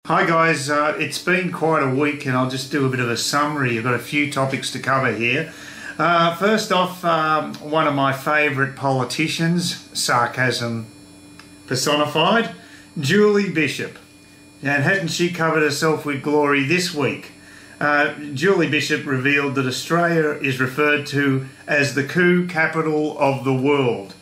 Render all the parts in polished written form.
Hi guys, it's been quite a week and I'll just do a bit of a summary. I've got a few topics to cover here. First off, one of my favourite politicians, sarcasm personified, Julie Bishop. And hadn't she covered herself with glory this week? Julie Bishop revealed that Australia is referred to as the coup capital of the world.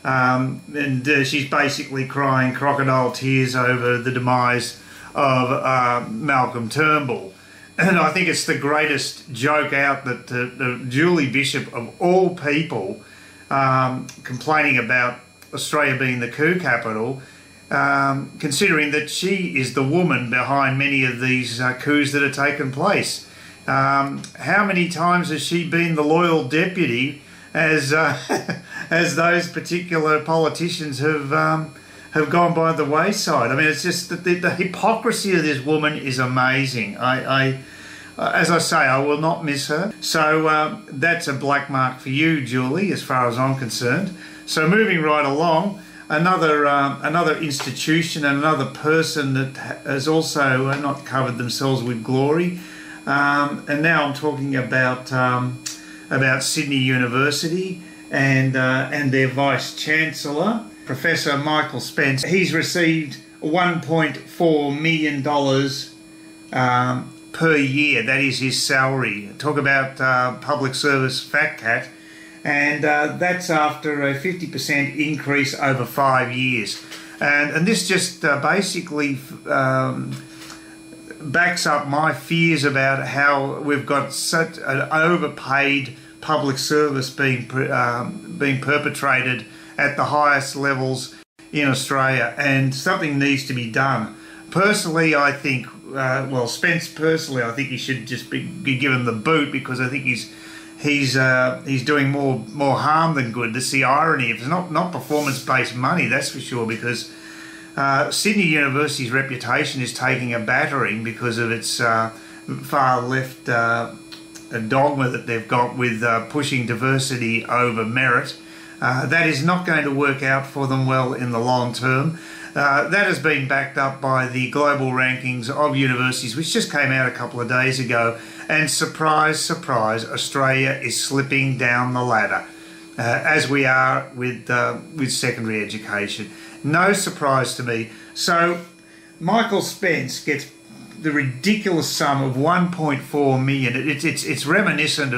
And she's basically crying crocodile tears over the demise of Malcolm Turnbull. And I think it's the greatest joke out that Julie Bishop, of all people, complaining about Australia being the coup capital, considering that she is the woman behind many of these coups that have taken place. How many times has she been the loyal deputy as as those particular politicians have gone by the wayside? I mean, it's just that the hypocrisy of this woman is amazing. As I say, I will not miss her. So that's a black mark for you, Julie, as far as I'm concerned. So moving right along, another institution and another person that has also not covered themselves with glory. And now I'm talking about Sydney University and their vice chancellor, Professor Michael Spence. He's received $1.4 million per year. That is his salary. Talk about public service fat cat. And that's after a 50% increase over 5 years. And this just basically backs up my fears about how we've got such an overpaid public service being perpetrated at the highest levels in Australia, and something needs to be done. Personally, I think, Spence personally, I think he should just be given the boot, because I think he's doing more harm than good. That's the irony. It's not performance-based money, that's for sure, because Sydney University's reputation is taking a battering because of its far left dogma that they've got with pushing diversity over merit. That is not going to work out for them well in the long term. That has been backed up by the global rankings of universities, which just came out a couple of days ago. And surprise, surprise, Australia is slipping down the ladder, as we are with secondary education. No surprise to me. So Michael Spence gets the ridiculous sum of 1.4 million. It's reminiscent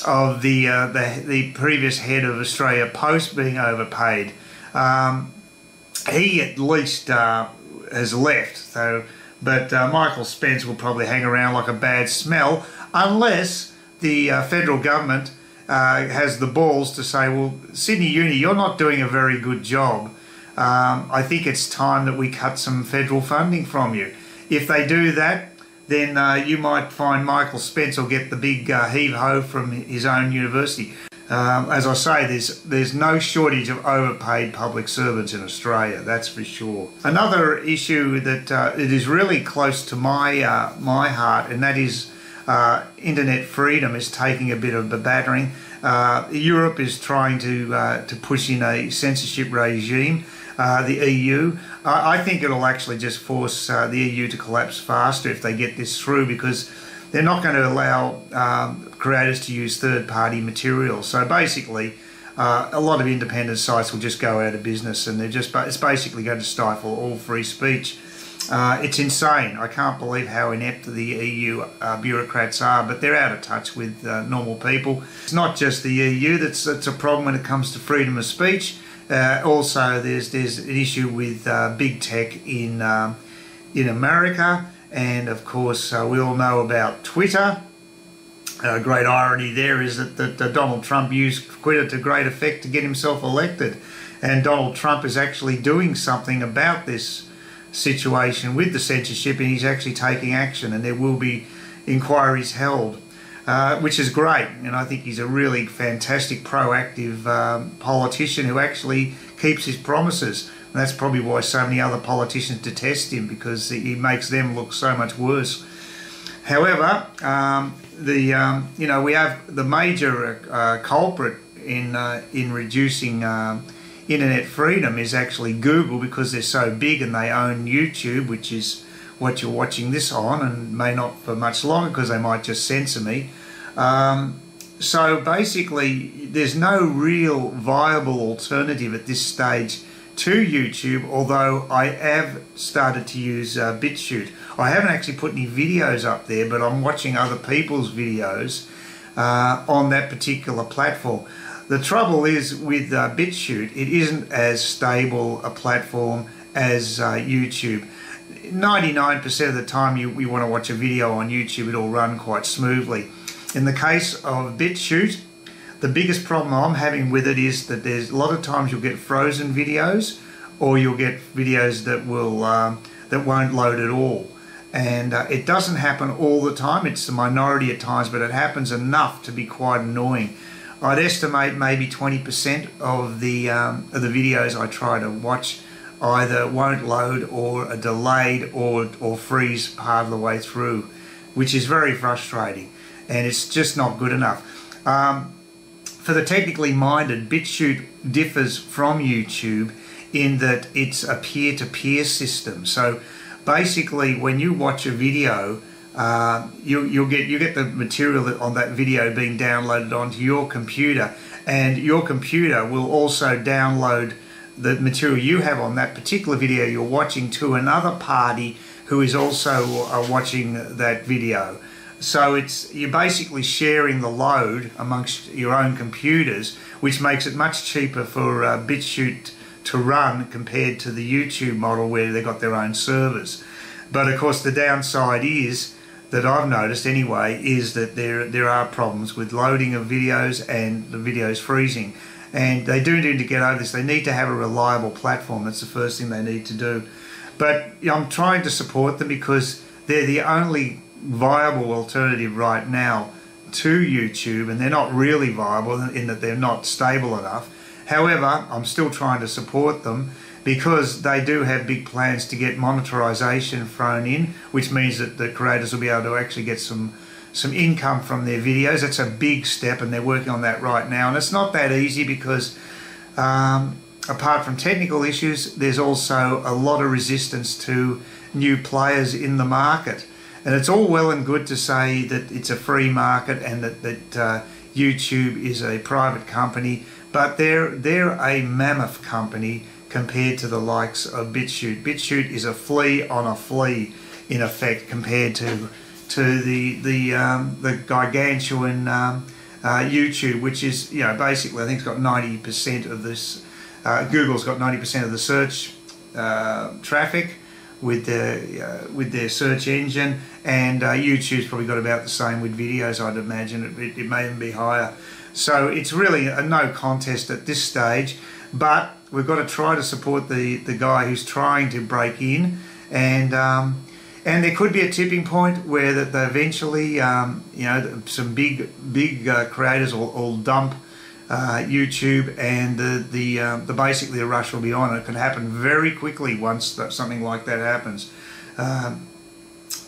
of the previous head of Australia Post being overpaid. He at least has left, but Michael Spence will probably hang around like a bad smell, unless the federal government has the balls to say, well, Sydney Uni, you're not doing a very good job. I think it's time that we cut some federal funding from you. If they do that, then you might find Michael Spence will get the big heave-ho from his own university. As I say, there's no shortage of overpaid public servants in Australia, that's for sure. Another issue that it is really close to my heart, and that is internet freedom is taking a bit of a battering. Europe is trying to push in a censorship regime. The EU, I think it'll actually just force the EU to collapse faster if they get this through, because they're not going to allow creators to use third-party material. So basically, a lot of independent sites will just go out of business, and it's basically going to stifle all free speech. It's insane. I can't believe how inept the EU bureaucrats are, but they're out of touch with normal people. It's not just the EU that's a problem when it comes to freedom of speech. Also, there's an issue with big tech in America, and of course we all know about Twitter. Great irony there is that Donald Trump used Twitter to great effect to get himself elected, and Donald Trump is actually doing something about this situation with the censorship, and he's actually taking action, and there will be inquiries held. Which is great, and I think he's a really fantastic, proactive politician who actually keeps his promises. And that's probably why so many other politicians detest him, because he makes them look so much worse. However, we have the major culprit in reducing internet freedom is actually Google, because they're so big and they own YouTube, which is what you're watching this on, and may not for much longer because they might just censor me. So basically, there's no real viable alternative at this stage to YouTube, although I have started to use Bitchute. I haven't actually put any videos up there, but I'm watching other people's videos on that particular platform. The trouble is with Bitchute, it isn't as stable a platform as YouTube. 99% of the time you want to watch a video on YouTube, it'll run quite smoothly. In the case of Bitchute, the biggest problem I'm having with it is that there's a lot of times you'll get frozen videos, or you'll get videos that will that won't load at all. And it doesn't happen all the time. It's the minority at times, but it happens enough to be quite annoying. I'd estimate maybe 20% of the videos I try to watch either won't load or are delayed or freeze part of the way through, which is very frustrating, and it's just not good enough. For the technically minded, Bitchute differs from YouTube in that it's a peer-to-peer system. So basically, when you watch a video, you get the material on that video being downloaded onto your computer, and your computer will also download the material you have on that particular video you're watching to another party who is also watching that video. So you're basically sharing the load amongst your own computers, which makes it much cheaper for Bitchute to run compared to the YouTube model where they've got their own servers. But of course the downside is, that I've noticed anyway, is that there are problems with loading of videos and the videos freezing. And they do need to get over this. They need to have a reliable platform. That's the first thing they need to do. But I'm trying to support them because they're the only viable alternative right now to YouTube, and they're not really viable in that they're not stable enough. However, I'm still trying to support them because they do have big plans to get monetization thrown in, which means that the creators will be able to actually get some income from their videos. That's a big step, and they're working on that right now. And it's not that easy because apart from technical issues, there's also a lot of resistance to new players in the market. And it's all well and good to say that it's a free market and that YouTube is a private company, but they're a mammoth company compared to the likes of Bitchute. Bitchute is a flea on a flea, in effect, compared to the gargantuan YouTube, which is, you know, basically I think it's got 90% of this. Google's got 90% of the search traffic with their search engine, and YouTube's probably got about the same with videos. I'd imagine it may even be higher. So it's really a no contest at this stage, but we've got to try to support the guy who's trying to break in, and there could be a tipping point where that they eventually, you know, some big creators will dump YouTube, and the basically the rush will be on. It can happen very quickly once something like that happens.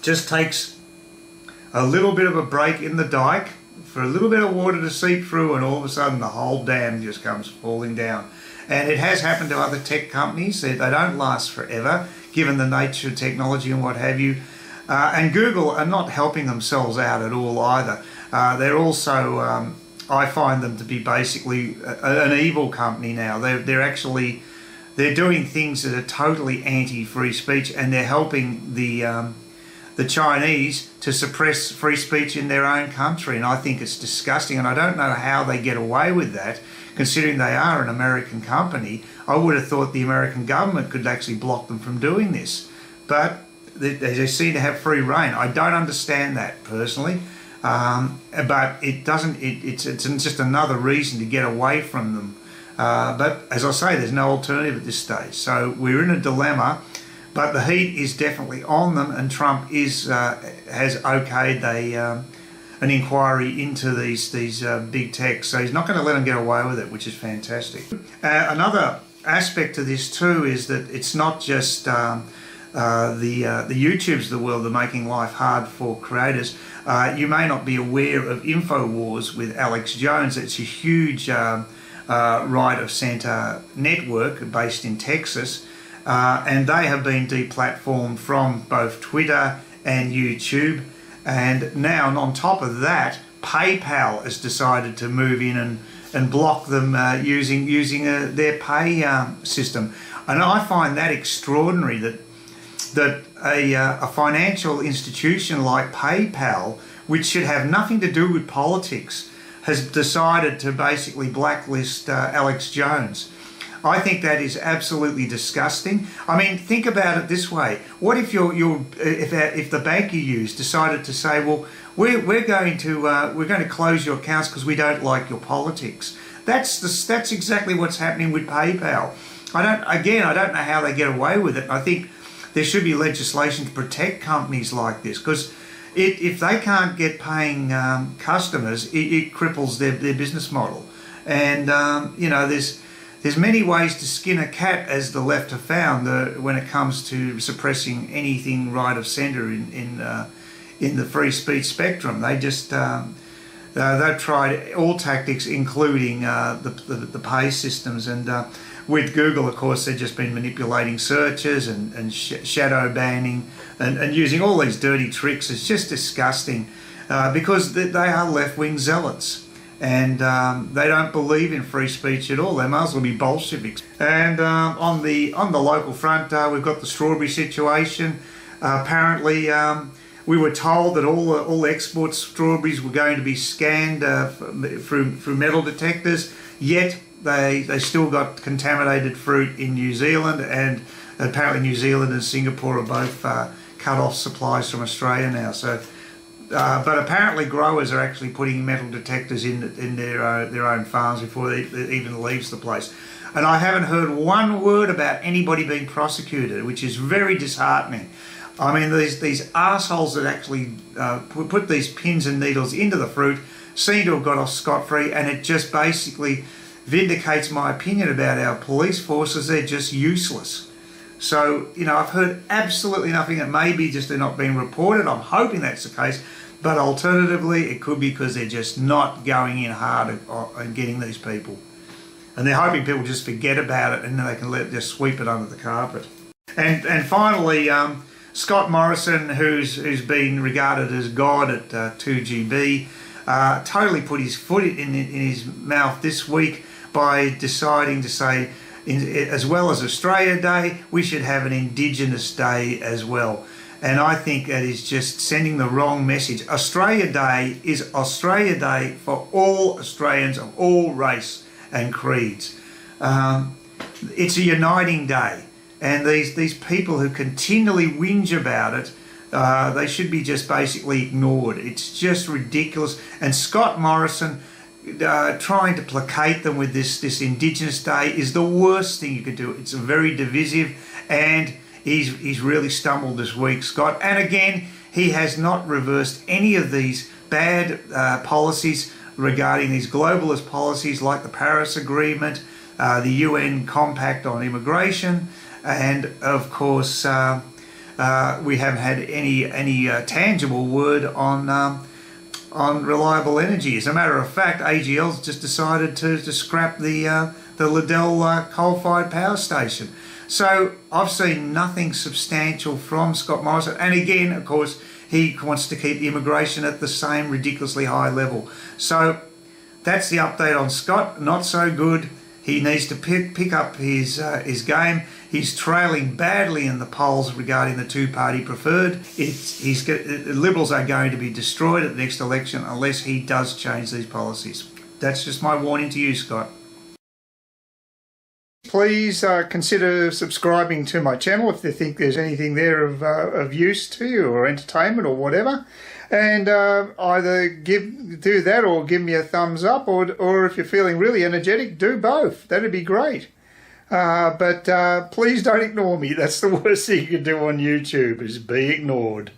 Just takes a little bit of a break in the dike for a little bit of water to seep through, and all of a sudden the whole dam just comes falling down. And it has happened to other tech companies. They don't last forever, given the nature of technology and what have you. And Google are not helping themselves out at all either. They're also, I find them to be basically an evil company now. They're doing things that are totally anti-free speech, and they're helping the Chinese to suppress free speech in their own country. And I think it's disgusting, and I don't know how they get away with that, considering they are an American company. I would have thought the American government could actually block them from doing this, but they seem to have free reign. I don't understand that personally, but it doesn't. It's just another reason to get away from them. But as I say, there's no alternative at this stage. So we're in a dilemma, but the heat is definitely on them, and Trump has okayed an inquiry into these big tech, so he's not going to let them get away with it, which is fantastic. Another aspect to this too is that it's not just the YouTubes of the world that are making life hard for creators. You may not be aware of InfoWars with Alex Jones. It's a huge right of centre network based in Texas. and they have been deplatformed from both Twitter and YouTube. And now, on top of that, PayPal has decided to move in and block them using their pay system. And I find that extraordinary that a financial institution like PayPal, which should have nothing to do with politics, has decided to basically blacklist Alex Jones. I think that is absolutely disgusting. I mean, think about it this way: what if if the bank you use decided to say, well, we're going to close your accounts because we don't like your politics? That's exactly what's happening with PayPal. I don't know how they get away with it. I think there should be legislation to protect companies like this, because if they can't get paying customers, it cripples their business model. And you know, there's many ways to skin a cat, as the left have found, when it comes to suppressing anything right of centre in the free speech spectrum. They just they've tried all tactics, including the pay systems, and with Google, of course, they've just been manipulating searches and shadow banning and using all these dirty tricks. It's just disgusting because they are left-wing zealots. And they don't believe in free speech at all. They might as well be Bolsheviks. And on the local front, we've got the strawberry situation. Apparently, we were told that all export strawberries were going to be scanned through metal detectors. Yet they still got contaminated fruit in New Zealand, and apparently New Zealand and Singapore are both cut off supplies from Australia now. So. But apparently growers are actually putting metal detectors in their own farms before it even leaves the place. And I haven't heard one word about anybody being prosecuted, which is very disheartening. I mean, these arseholes that actually put these pins and needles into the fruit seem to have got off scot-free, and it just basically vindicates my opinion about our police forces. They're just useless. So, you know, I've heard absolutely nothing. It may be just they're not being reported. I'm hoping that's the case. But alternatively, it could be because they're just not going in hard and getting these people. And they're hoping people just forget about it and then they can just sweep it under the carpet. And finally, Scott Morrison, who's been regarded as God at 2GB, totally put his foot in his mouth this week by deciding to say, as well as Australia Day, we should have an Indigenous Day as well. And I think that is just sending the wrong message. Australia Day is Australia Day for all Australians of all race and creeds. It's a uniting day. And these people who continually whinge about it, they should be just basically ignored. It's just ridiculous. And Scott Morrison trying to placate them with this Indigenous Day is the worst thing you could do. It's very divisive, and he's really stumbled this week, Scott. And again, he has not reversed any of these bad policies regarding these globalist policies like the Paris Agreement, the UN Compact on Immigration, and of course we haven't had any tangible word on reliable energy. As a matter of fact, AGL's just decided to scrap the Liddell coal-fired power station. So I've seen nothing substantial from Scott Morrison. And again, of course, he wants to keep the immigration at the same ridiculously high level. So that's the update on Scott. Not so good. He needs to pick up his game. He's trailing badly in the polls regarding the two-party preferred. The Liberals are going to be destroyed at the next election unless he does change these policies. That's just my warning to you, Scott. Please consider subscribing to my channel if you think there's anything there of use to you or entertainment or whatever. And either do that or give me a thumbs up, or if you're feeling really energetic, do both. That'd be great. But please don't ignore me. That's the worst thing you can do on YouTube, is be ignored.